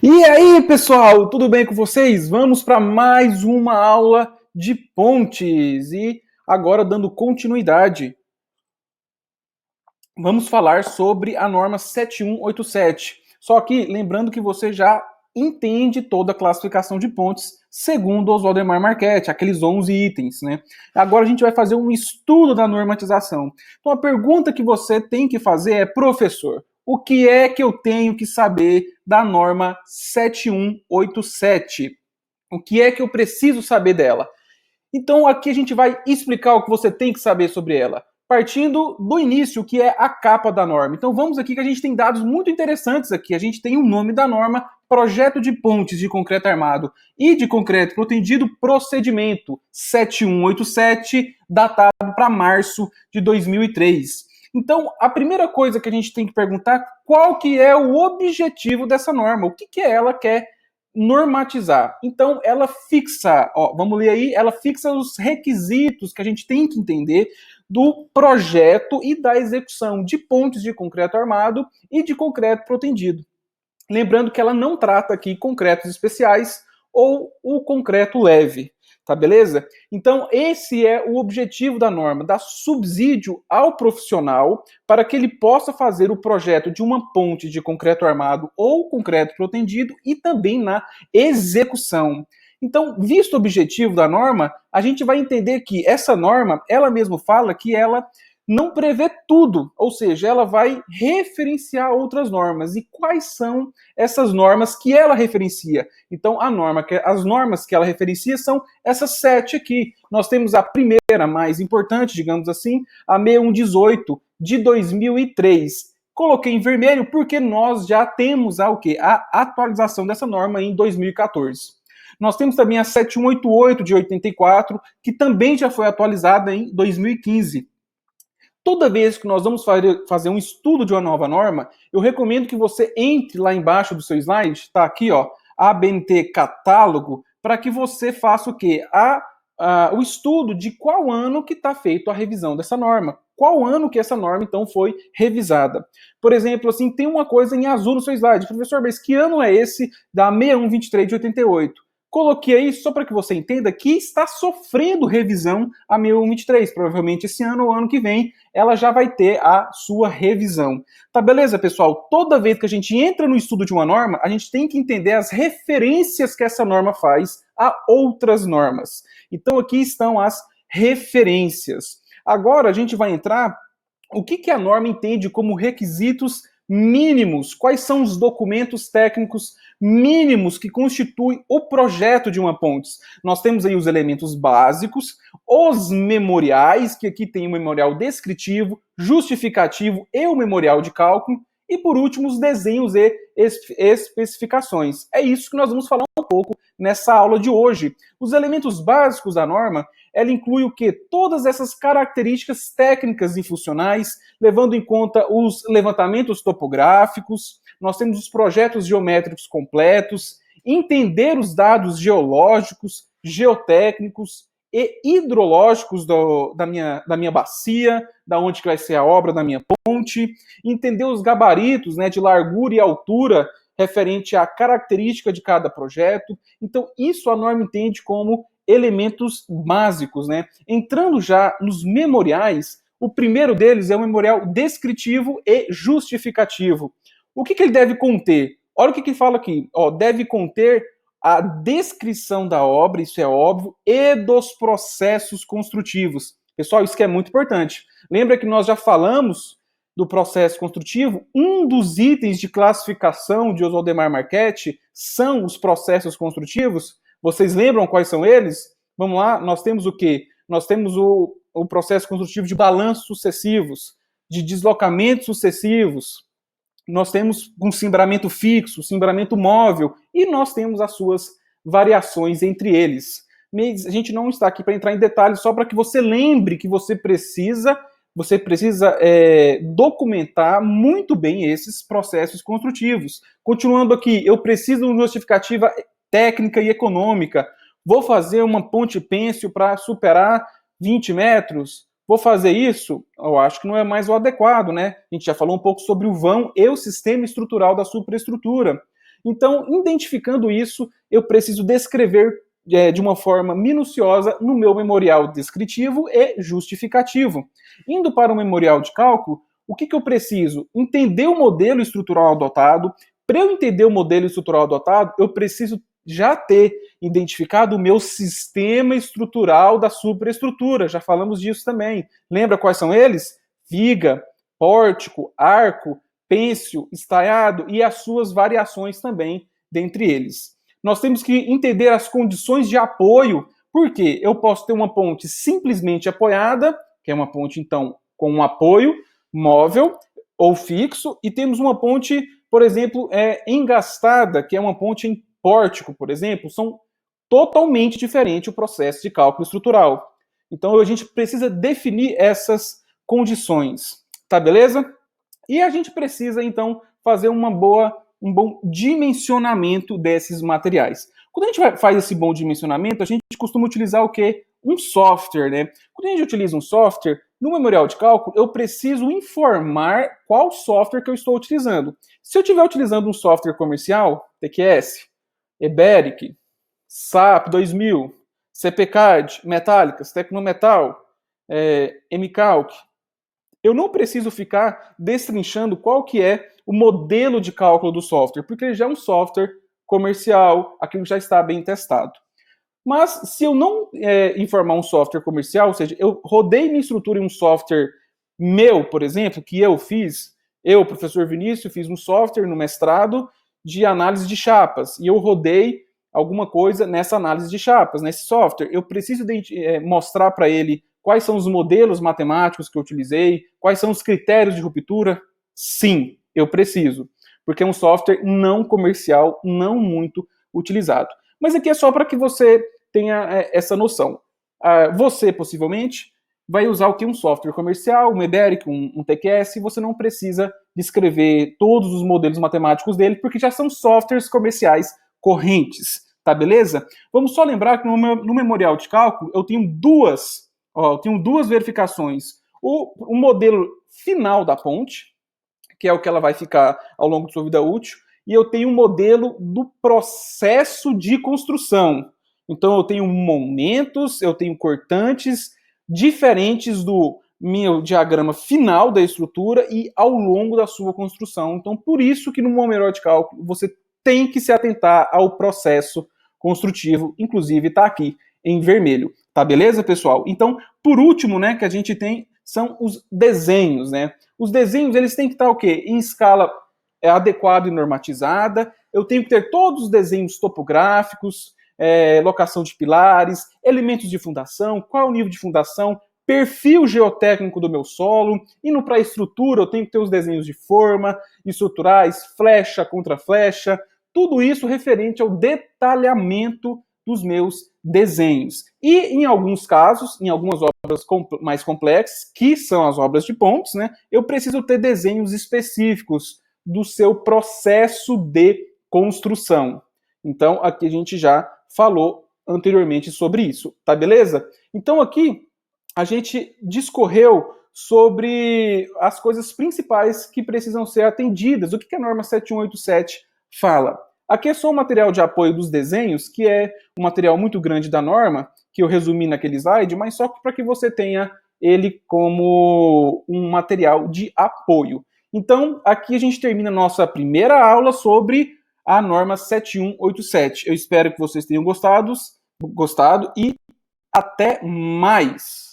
E aí, pessoal, tudo bem com vocês? Vamos para mais uma aula de pontes e agora dando continuidade. Vamos falar sobre a norma 7187. Só que lembrando que você já entende toda a classificação de pontes segundo os Waldemar Marchetti, aqueles 11 itens, né? Agora a gente vai fazer um estudo da normatização. Então a pergunta que você tem que fazer é: professor, o que é que eu tenho que saber da norma 7187? O que é que eu preciso saber dela? Então aqui a gente vai explicar o que você tem que saber sobre ela, partindo do início, que é a capa da norma. Então vamos aqui que a gente tem dados muito interessantes aqui. A gente tem o nome da norma: Projeto de Pontes de Concreto Armado e de Concreto Protendido, procedimento 7187, datado para março de 2003. Então, a primeira coisa que a gente tem que perguntar: qual que é o objetivo dessa norma? O que ela quer normatizar? Então, ela fixa, vamos ler aí, ela fixa os requisitos que a gente tem que entender do projeto e da execução de pontes de concreto armado e de concreto protendido. Lembrando que ela não trata aqui concretos especiais ou o concreto leve. Tá, beleza? Então, esse é o objetivo da norma: dar subsídio ao profissional para que ele possa fazer o projeto de uma ponte de concreto armado ou concreto protendido e também na execução. Então, visto o objetivo da norma, a gente vai entender que essa norma, ela mesma fala que ela não prevê tudo, ou seja, ela vai referenciar outras normas. E quais são essas normas que ela referencia? Então, as normas que ela referencia são essas 7 aqui. Nós temos a primeira, mais importante, digamos assim, a 6118 de 2003. Coloquei em vermelho porque nós já temos a atualização dessa norma em 2014. Nós temos também a 7188 de 84, que também já foi atualizada em 2015. Toda vez que nós vamos fazer um estudo de uma nova norma, eu recomendo que você entre lá embaixo do seu slide, está aqui, ABNT Catálogo, para que você faça o quê? O estudo de qual ano que está feito a revisão dessa norma. Qual ano que essa norma, então, foi revisada. Por exemplo, assim, tem uma coisa em azul no seu slide. Professor, mas que ano é esse da 6123 de 88? Coloquei aí só para que você entenda que está sofrendo revisão a 6123. Provavelmente esse ano ou ano que vem ela já vai ter a sua revisão. Tá, beleza, pessoal? Toda vez que a gente entra no estudo de uma norma, a gente tem que entender as referências que essa norma faz a outras normas. Então aqui estão as referências. Agora a gente vai entrar o que a norma entende como requisitos mínimos. Quais são os documentos técnicos mínimos que constituem o projeto de uma ponte? Nós temos aí os elementos básicos, os memoriais, que aqui tem o memorial descritivo, justificativo e o memorial de cálculo, e por último os desenhos e especificações. É isso que nós vamos falar um pouco nessa aula de hoje. Os elementos básicos da norma, ela inclui o quê? Todas essas características técnicas e funcionais, levando em conta os levantamentos topográficos. Nós temos os projetos geométricos completos, entender os dados geológicos, geotécnicos e hidrológicos da minha bacia, da onde que vai ser a obra da minha ponte, entender os gabaritos, né, de largura e altura referente à característica de cada projeto. Então, isso a norma entende como elementos básicos, né? Entrando já nos memoriais, o primeiro deles é o memorial descritivo e justificativo. O que ele deve conter? Olha o que fala aqui. Deve conter a descrição da obra, isso é óbvio, e dos processos construtivos. Pessoal, isso que é muito importante. Lembra que nós já falamos do processo construtivo? Um dos itens de classificação de Waldemar Marchetti são os processos construtivos. Vocês lembram quais são eles? Vamos lá, nós temos o quê? Nós temos o processo construtivo de balanços sucessivos, de deslocamentos sucessivos, nós temos um cimbramento fixo, cimbramento móvel, e nós temos as suas variações entre eles. mas a gente não está aqui para entrar em detalhes, só para que você lembre que você precisa documentar muito bem esses processos construtivos. Continuando aqui, eu preciso de uma justificativa técnica e econômica. Vou fazer uma ponte pêncil para superar 20 metros? Vou fazer isso? Eu acho que não é mais o adequado, né? A gente já falou um pouco sobre o vão e o sistema estrutural da superestrutura. Então, identificando isso, eu preciso descrever de uma forma minuciosa no meu memorial descritivo e justificativo. Indo para o memorial de cálculo, o que eu preciso? Entender o modelo estrutural adotado. Para eu entender o modelo estrutural adotado, eu preciso já ter identificado o meu sistema estrutural da superestrutura. Já falamos disso também. Lembra quais são eles? Viga, pórtico, arco, pêncil, estaiado e as suas variações também dentre eles. Nós temos que entender as condições de apoio, porque eu posso ter uma ponte simplesmente apoiada, que é uma ponte, então, com um apoio móvel ou fixo, e temos uma ponte, por exemplo, engastada, que é uma ponte em pórtico, por exemplo. São totalmente diferentes o processo de cálculo estrutural. Então, a gente precisa definir essas condições, tá beleza? E a gente precisa, então, fazer um bom dimensionamento desses materiais. Quando a gente faz esse bom dimensionamento, a gente costuma utilizar o quê? Um software, né? Quando a gente utiliza um software, no memorial de cálculo, eu preciso informar qual software que eu estou utilizando. Se eu estiver utilizando um software comercial, TQS, Eberic, SAP 2000, CPCAD, Metallicas, Tecnometal, MCalc, eu não preciso ficar destrinchando qual que é o modelo de cálculo do software, porque ele já é um software comercial, aquilo já está bem testado. Mas se eu não informar um software comercial, ou seja, eu rodei minha estrutura em um software meu, por exemplo, que eu fiz, eu, professor Vinícius, fiz um software no mestrado de análise de chapas, e eu rodei alguma coisa nessa análise de chapas, nesse software. Eu preciso mostrar para ele quais são os modelos matemáticos que eu utilizei, quais são os critérios de ruptura. Sim, eu preciso, porque é um software não comercial, não muito utilizado. Mas aqui é só para que você tenha essa noção. Você, possivelmente, vai usar o que? Um software comercial, um Eberic, um TQS, e você não precisa descrever todos os modelos matemáticos dele, porque já são softwares comerciais correntes, tá beleza? Vamos só lembrar que no memorial de cálculo eu tenho duas verificações. O modelo final da ponte, que é o que ela vai ficar ao longo de sua vida útil, e eu tenho um modelo do processo de construção. Então eu tenho momentos, eu tenho cortantes diferentes do meu diagrama final da estrutura e ao longo da sua construção. Então por isso que no memorial de cálculo você tem que se atentar ao processo construtivo, inclusive está aqui em vermelho. Tá beleza, pessoal? Então, por último, né, que a gente tem são os desenhos, né? Os desenhos, eles têm que estar o quê? Em escala adequada e normatizada. Eu tenho que ter todos os desenhos topográficos, locação de pilares, elementos de fundação, qual é o nível de fundação, perfil geotécnico do meu solo. Indo para a estrutura, eu tenho que ter os desenhos de forma, estruturais, flecha contra flecha, tudo isso referente ao detalhamento dos meus desenhos. E em alguns casos, em algumas obras mais complexas, que são as obras de pontes, né, eu preciso ter desenhos específicos do seu processo de construção. Então, aqui a gente já falou anteriormente sobre isso, tá beleza? Então, aqui a gente discorreu sobre as coisas principais que precisam ser atendidas. O que a norma 7187 fala? Aqui é só o material de apoio dos desenhos, que é um material muito grande da norma, que eu resumi naquele slide, mas só para que você tenha ele como um material de apoio. Então, aqui a gente termina a nossa primeira aula sobre a norma 7187. Eu espero que vocês tenham gostado e até mais!